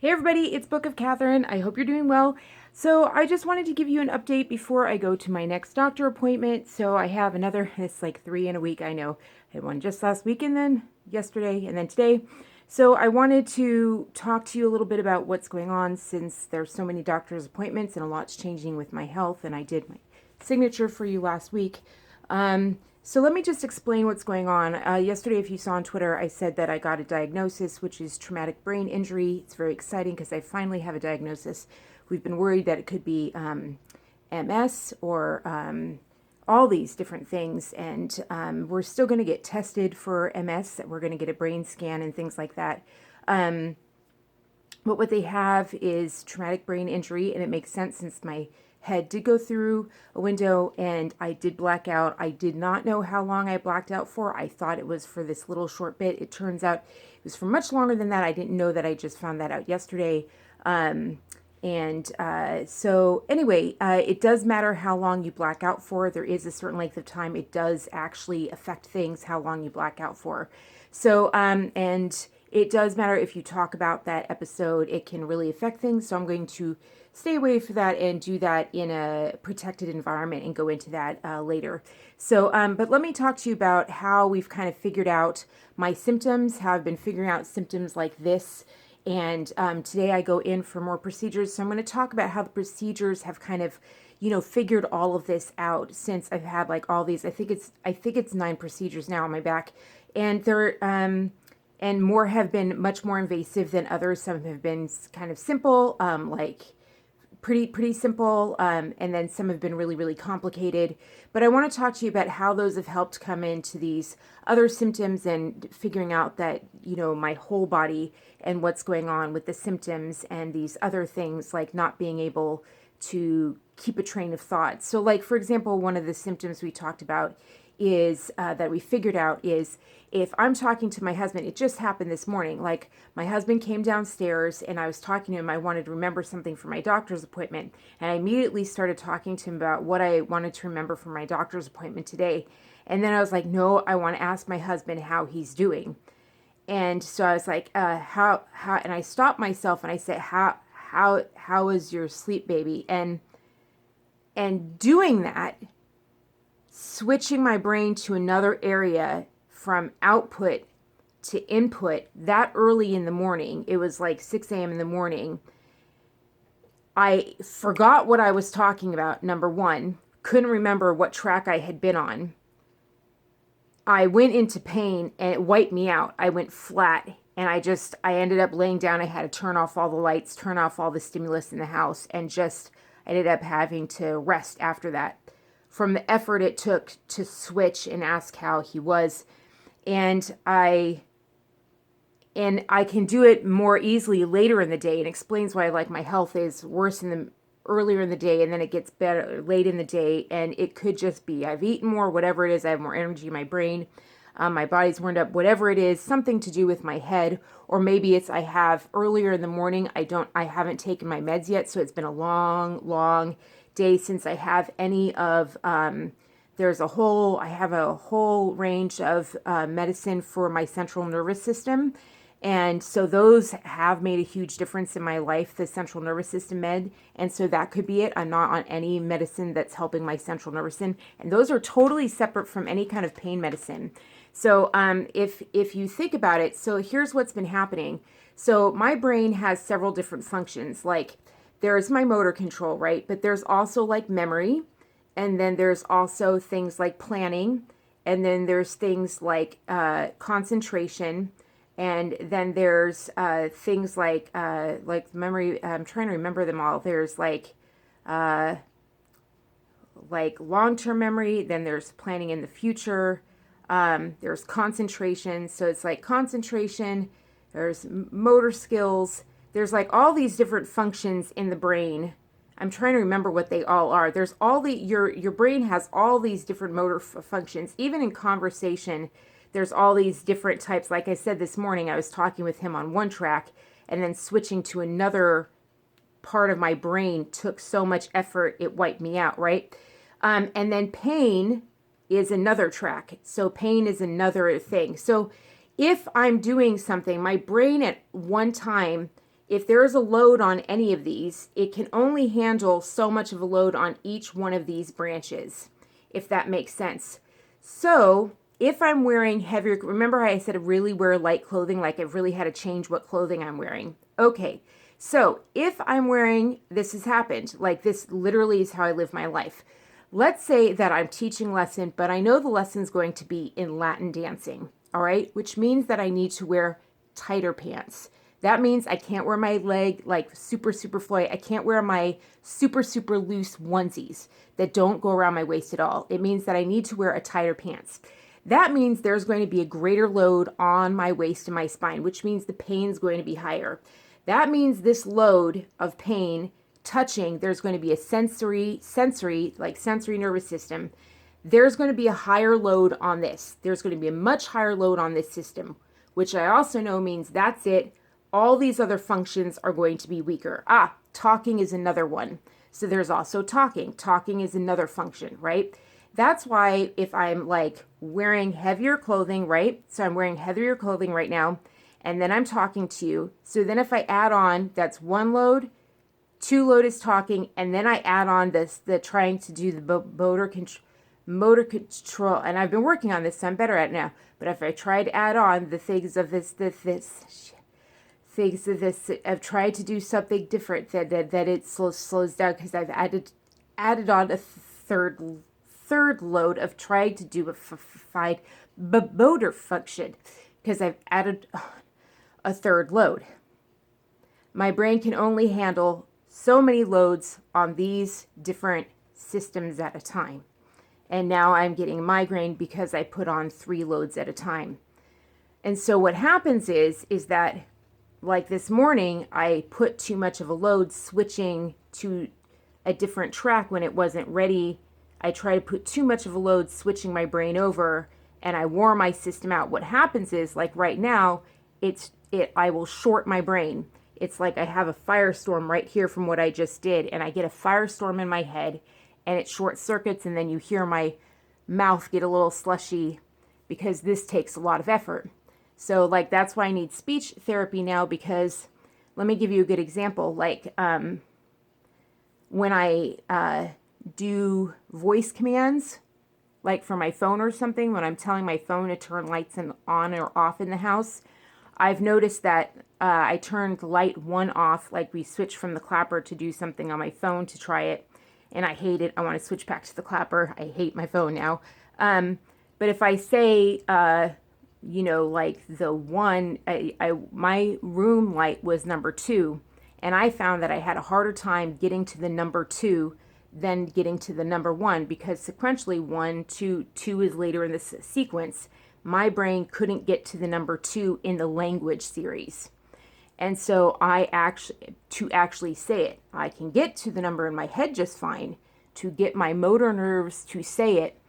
Hey everybody, it's Book of Katherine. I hope you're doing well. So I just wanted to give you an update before I go to my next doctor appointment. So I have another, it's like 3 in a week, I know. I had one just last week and then yesterday and then today. So I wanted to talk to you a little bit about what's going on since there's so many doctor's appointments and a lot's changing with my health, and I did my signature for you last week. So let me just explain what's going on. Yesterday, if you saw on Twitter, I said that I got a diagnosis, which is traumatic brain injury. It's very exciting because I finally have a diagnosis. We've been worried that it could be MS or all these different things, and we're still going to get tested for MS. We're going to get a brain scan and things like that. But what they have is traumatic brain injury, and it makes sense since my head did go through a window and I did black out. I did not know how long I blacked out for. I thought it was for this little short bit. It turns out it was for much longer than that. I didn't know that. I just found that out yesterday. So anyway, it does matter how long you black out for. There is a certain length of time. It does actually affect things, how long you black out for. So, and it does matter if you talk about that episode, it can really affect things. So I'm going to stay away from that and do that in a protected environment and go into that later. So, but let me talk to you about how we've kind of figured out my symptoms, how I've been figuring out symptoms like this. And today I go in for more procedures. So I'm going to talk about how the procedures have kind of, figured all of this out since I've had like all these. I think it's 9 procedures now on my back, and and more have been much more invasive than others. Some have been kind of simple, like pretty simple, and then some have been really, really complicated. But I want to talk to you about how those have helped come into these other symptoms and figuring out that, my whole body and what's going on with the symptoms and these other things like not being able to keep a train of thought. So like, for example, one of the symptoms we talked about is that we figured out is if I'm talking to my husband, it just happened this morning. Like my husband came downstairs and I was talking to him. I wanted to remember something for my doctor's appointment. And I immediately started talking to him about what I wanted to remember for my doctor's appointment today. And then I was like, no, I want to ask my husband how he's doing. And so I was like, how, and I stopped myself and I said, how is your sleep, baby? And doing that, switching my brain to another area from output to input that early in the morning, it was like 6 a.m. in the morning, I forgot what I was talking about, number one, couldn't remember what track I had been on. I went into pain and it wiped me out. I went flat and I ended up laying down. I had to turn off all the lights, turn off all the stimulus in the house, and just ended up having to rest after that from the effort it took to switch and ask how he was. And I can do it more easily later in the day, and explains why like my health is worse earlier in the day, and then it gets better late in the day. And it could just be I've eaten more, whatever it is, I have more energy in my brain, my body's warmed up, whatever it is, something to do with my head. Or maybe it's I have earlier in the morning, I haven't taken my meds yet, so it's been a long day since I have any of I have a whole range of medicine for my central nervous system. And so those have made a huge difference in my life, the central nervous system med. And so that could be it. I'm not on any medicine that's helping my central nervous system. And those are totally separate from any kind of pain medicine. So if you think about it, so here's what's been happening. So my brain has several different functions. Like there's my motor control, right? But there's also like memory. And then there's also things like planning. And then there's things like concentration. And then there's things like memory. I'm trying to remember them all. There's like long-term memory. Then there's planning in the future. There's concentration. So it's like concentration. There's motor skills. There's like all these different functions in the brain. I'm trying to remember what they all are. There's your brain has all these different motor functions. Even in conversation, there's all these different types. Like I said this morning, I was talking with him on one track, and then switching to another part of my brain took so much effort, it wiped me out, right? And then pain is another track. So pain is another thing. So if I'm doing something, my brain at one time, if there is a load on any of these, it can only handle so much of a load on each one of these branches, if that makes sense. So if I'm wearing heavier, remember I said I really wear light clothing, like I've really had to change what clothing I'm wearing. Okay, so if I'm wearing, this has happened, like this literally is how I live my life. Let's say that I'm teaching lesson, but I know the lesson's going to be in Latin dancing, all right? Which means that I need to wear tighter pants. That means I can't wear my leg like super flowy. I can't wear my super loose onesies that don't go around my waist at all. It means that I need to wear a tighter pants. That means there's going to be a greater load on my waist and my spine, which means the pain's going to be higher. That means this load of pain touching, there's going to be a sensory nervous system. There's going to be a higher load on this. There's going to be a much higher load on this system, which I also know means that's it. All these other functions are going to be weaker. Talking is another one. So there's also talking. Talking is another function, right? That's why if I'm like wearing heavier clothing, right? So I'm wearing heavier clothing right now, and then I'm talking to you. So then if I add on, that's one load, two load is talking, and then I add on the trying to do the motor control, and I've been working on this, so I'm better at it now. But if I try to add on the things of I've tried to do something different, that it slows down because I've added on a third load of trying to do a motor function because I've added a third load. My brain can only handle so many loads on these different systems at a time. And now I'm getting a migraine because I put on 3 loads at a time. And so what happens is that like this morning, I put too much of a load switching to a different track when it wasn't ready. I try to put too much of a load switching my brain over, and I wore my system out. What happens is, like right now, I will short my brain. It's like I have a firestorm right here from what I just did, and I get a firestorm in my head, and it short circuits, and then you hear my mouth get a little slushy because this takes a lot of effort. So like that's why I need speech therapy now, because let me give you a good example. Like when I do voice commands, like for my phone or something, when I'm telling my phone to turn lights on or off in the house, I've noticed that I turned light 1 off, like we switched from the clapper to do something on my phone to try it, and I hate it. I want to switch back to the clapper. I hate my phone now. But if I say, like the one, my room light was number 2, and I found that I had a harder time getting to the number 2 than getting to the number 1, because sequentially 1, 2 is later in this sequence. My brain couldn't get to the number 2 in the language series. And so to actually say it, I can get to the number in my head just fine. To get my motor nerves to say it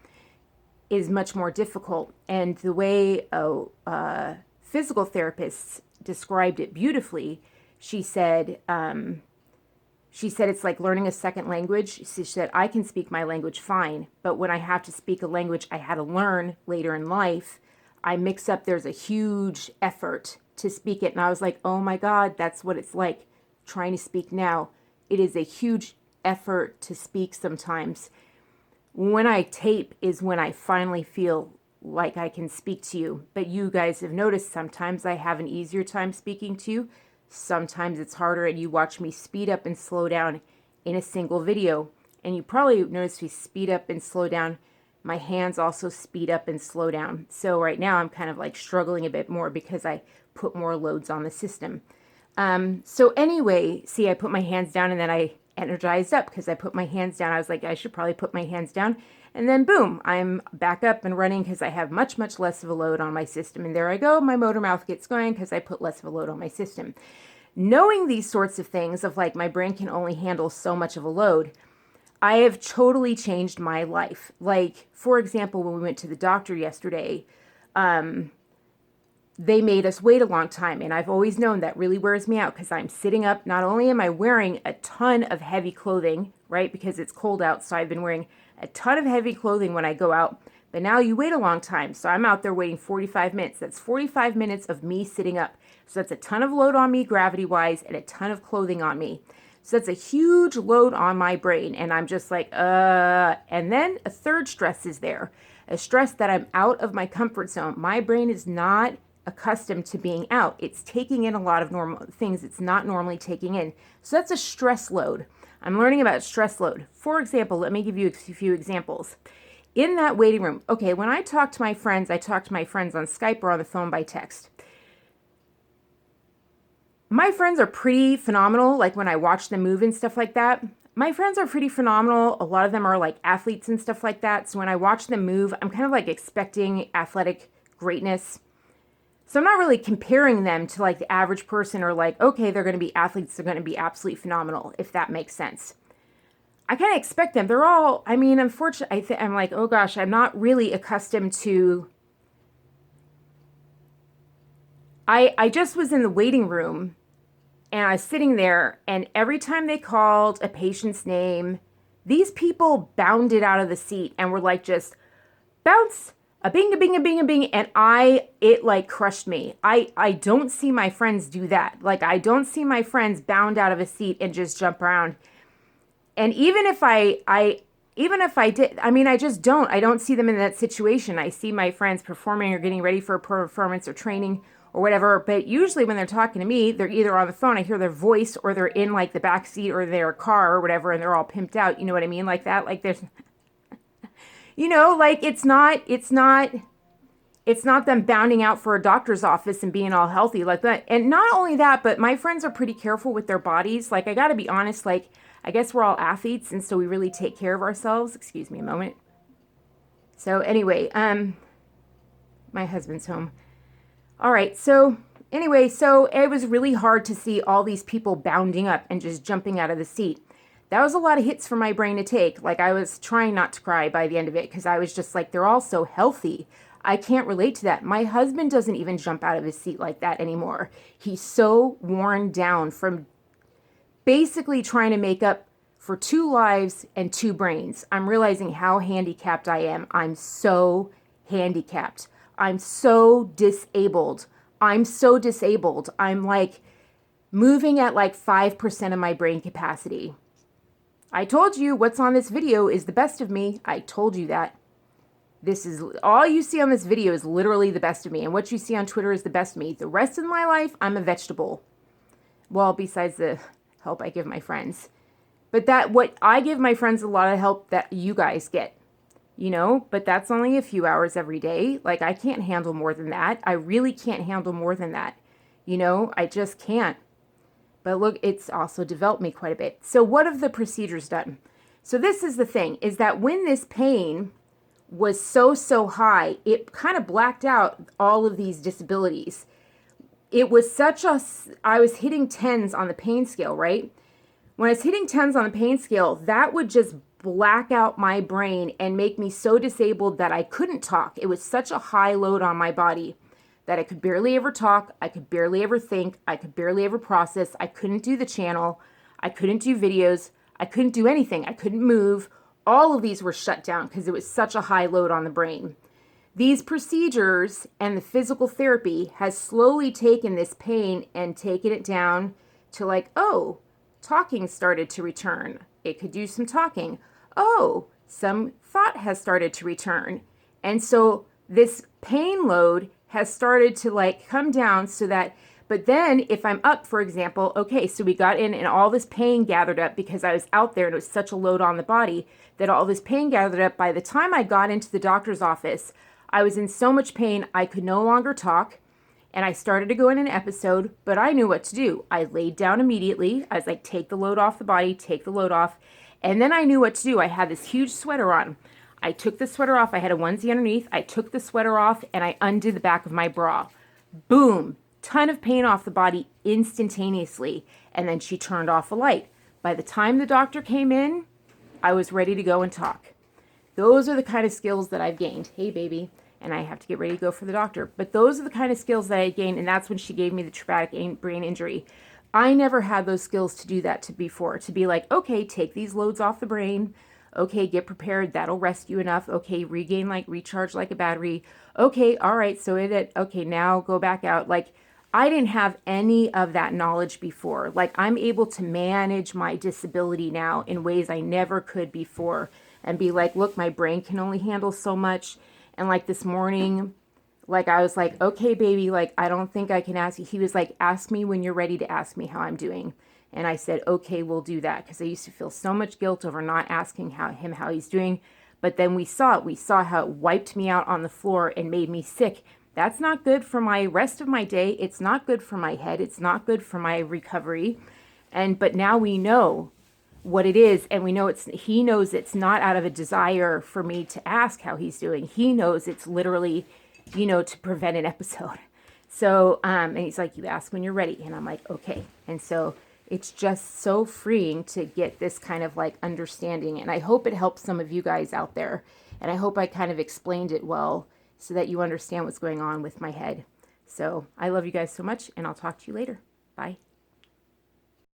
is much more difficult. And the way a physical therapist described it beautifully, she said it's like learning a second language. She said, I can speak my language fine, but when I have to speak a language I had to learn later in life, I mix up, there's a huge effort to speak it. And I was like, oh my God, that's what it's like trying to speak now. It is a huge effort to speak sometimes. When I tape is when I finally feel like I can speak to you. But you guys have noticed sometimes I have an easier time speaking to you. Sometimes it's harder, and you watch me speed up and slow down in a single video. And you probably notice me speed up and slow down. My hands also speed up and slow down. So right now I'm kind of like struggling a bit more because I put more loads on the system. So anyway, see, I put my hands down and then I energized up because I put my hands down. I was like, I should probably put my hands down. And then boom, I'm back up and running because I have much less of a load on my system. And there I go. My motor mouth gets going because I put less of a load on my system. Knowing these sorts of things of like my brain can only handle so much of a load, I have totally changed my life. Like, for example, when we went to the doctor yesterday, they made us wait a long time. And I've always known that really wears me out because I'm sitting up. Not only am I wearing a ton of heavy clothing, right, because it's cold out. So I've been wearing a ton of heavy clothing when I go out. But now you wait a long time. So I'm out there waiting 45 minutes. That's 45 minutes of me sitting up. So that's a ton of load on me gravity-wise and a ton of clothing on me. So that's a huge load on my brain. And I'm just like, And then a third stress is there. A stress that I'm out of my comfort zone. My brain is not accustomed to being out. It's taking in a lot of normal things it's not normally taking in. So that's a stress load. I'm learning about stress load. For example, let me give you a few examples. In that waiting room, okay, when I talk to my friends, I talk to my friends on Skype or on the phone by text. My friends are pretty phenomenal, like when I watch them move and stuff like that. My friends are pretty phenomenal. A lot of them are like athletes and stuff like that. So when I watch them move, I'm kind of like expecting athletic greatness. So I'm not really comparing them to like the average person or like, okay, they're going to be athletes. They're going to be absolutely phenomenal, if that makes sense. I kind of expect them. They're all, I mean, unfortunately, I'm like, oh gosh, I'm not really accustomed to. I just was in the waiting room and I was sitting there, and every time they called a patient's name, these people bounded out of the seat and were like, just bounce, a bing, a bing, a bing, a bing. And it like crushed me. I don't see my friends do that. Like, I don't see my friends bound out of a seat and just jump around. And even if I did, I mean, I just don't. I don't see them in that situation. I see my friends performing or getting ready for a performance or training or whatever. But usually when they're talking to me, they're either on the phone, I hear their voice, or they're in like the back seat or their car or whatever, and they're all pimped out. You know what I mean? Like that. Like there's, like it's not them bounding out for a doctor's office and being all healthy like that. And not only that, but my friends are pretty careful with their bodies. Like, I got to be honest, like, I guess we're all athletes, and so we really take care of ourselves. Excuse me a moment. So anyway, my husband's home. All right, so anyway, so it was really hard to see all these people bounding up and just jumping out of the seat. That was a lot of hits for my brain to take. Like, I was trying not to cry by the end of it because I was just like, they're all so healthy. I can't relate to that. My husband doesn't even jump out of his seat like that anymore. He's so worn down from basically trying to make up for 2 lives and 2 brains. I'm realizing how handicapped I am. I'm so handicapped. I'm so disabled. I'm like moving at like 5% of my brain capacity. I told you what's on this video is the best of me. I told you that. This is all you see on this video is literally the best of me. And what you see on Twitter is the best of me. The rest of my life, I'm a vegetable. Well, besides the help I give my friends. But what I give my friends a lot of help that you guys get, but that's only a few hours every day. Like, I can't handle more than that. I really can't handle more than that. I just can't. But look, it's also developed me quite a bit. So what have the procedures done? So this is the thing, is that when this pain was so high, it kind of blacked out all of these disabilities. It was I was hitting 10s on the pain scale, right? When I was hitting 10s on the pain scale, that would just black out my brain and make me so disabled that I couldn't talk. It was such a high load on my body that I could barely ever talk. I could barely ever think. I could barely ever process. I couldn't do the channel. I couldn't do videos. I couldn't do anything. I couldn't move. All of these were shut down because it was such a high load on the brain. These procedures and the physical therapy has slowly taken this pain and taken it down to like, oh, talking started to return. It could do some talking. Oh, some thought has started to return. And so this pain load has started to like come down so that, but then if I'm up, for example, okay, so we got in and all this pain gathered up because I was out there and it was such a load on the body that all this pain gathered up. By the time I got into the doctor's office, I was in so much pain, I could no longer talk. And I started to go in an episode, but I knew what to do. I laid down immediately. I was like, take the load off the body, take the load off. And then I knew what to do. I had this huge sweater on. I took the sweater off. I had a onesie underneath. I took the sweater off and I undid the back of my bra. Boom. Ton of pain off the body instantaneously. And then she turned off the light. By the time the doctor came in, I was ready to go and talk. Those are the kind of skills that I've gained. Hey, baby. And I have to get ready to go for the doctor. But those are the kind of skills that I gained, and that's when she gave me the traumatic brain injury. I never had those skills to do that before, to be like, okay, take these loads off the brain. Okay, get prepared. That'll rest you enough. Okay, recharge like a battery. Okay, all right, okay, now go back out. Like, I didn't have any of that knowledge before. Like, I'm able to manage my disability now in ways I never could before, and be like, look, my brain can only handle so much. And like this morning, like I was like, okay, baby, like I don't think I can ask you. He was like, ask me when you're ready to ask me how I'm doing. And I said, okay, we'll do that. Because I used to feel so much guilt over not asking how he's doing. But then we saw it. We saw how it wiped me out on the floor and made me sick. That's not good for my rest of my day. It's not good for my head. It's not good for my recovery. But now we know what it is, and we know he knows it's not out of a desire for me to ask how he's doing. He knows it's literally, to prevent an episode. So, and he's like, you ask when you're ready. And I'm like, okay. And so it's just so freeing to get this kind of like understanding. And I hope it helps some of you guys out there. And I hope I kind of explained it well so that you understand what's going on with my head. So I love you guys so much, and I'll talk to you later. Bye.